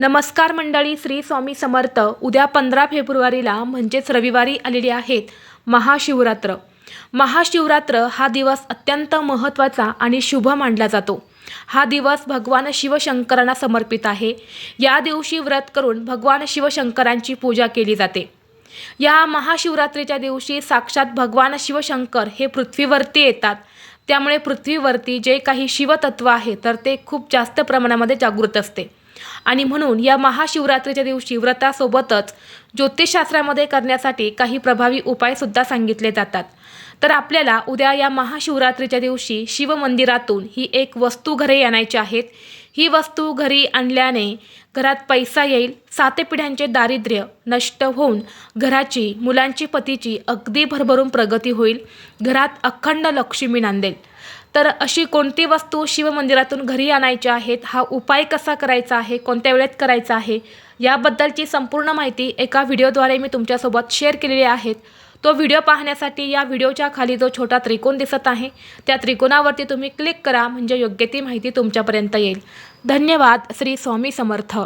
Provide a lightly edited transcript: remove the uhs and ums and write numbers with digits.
नमस्कार मंडळी, श्री स्वामी समर्थ. उद्या 15 फेब्रुवारीला म्हणजेच रविवारी आलेली आहेत महाशिवरात्र. महाशिवरात्र हा दिवस अत्यंत महत्त्वाचा आणि शुभ मानला जातो. हा दिवस भगवान शिवशंकरांना समर्पित आहे. या दिवशी व्रत करून भगवान शिवशंकरांची पूजा केली जाते. या महाशिवरात्रीच्या दिवशी साक्षात भगवान शिवशंकर हे पृथ्वीवरती येतात. त्यामुळे पृथ्वीवरती जे काही शिवतत्व आहे तर ते खूप जास्त प्रमाणामध्ये जागृत असते. आणि म्हणून या महाशिवरात्रीच्या दिवशी व्रतासोबतच ज्योतिषशास्त्रामध्ये करण्यासाठी काही प्रभावी उपायसुद्धा सांगितले जातात. तर आपल्याला उद्या या महाशिवरात्रीच्या दिवशी शिवमंदिरातून ही एक वस्तू घरी आणायची आहेत. ही वस्तू घरी आणल्याने घरात पैसा येईल, 7 पिढ्यांचे दारिद्र्य नष्ट होऊन घराची, मुलांची, पतीची अगदी भरभरून प्रगती होईल. घरात अखंड लक्ष्मी नांदेल. तर अशी कोणती वस्तू शिवमंदिरातून घरी आणायची आहेत, हा उपाय कसा करायचा आहे, कोणत्या वेळेत करायचा आहे, याबद्दलची संपूर्ण माहिती एका व्हिडिओद्वारे मी तुमच्यासोबत शेअर केलेली आहे. तो व्हिडिओ पाहण्यासाठी या व्हिडिओच्या खाली जो छोटा त्रिकोण दिसत आहे त्या त्रिकोणावरती तुम्ही क्लिक करा, म्हणजे योग्य ती माहिती तुमच्यापर्यंत येईल. धन्यवाद. श्री स्वामी समर्थ.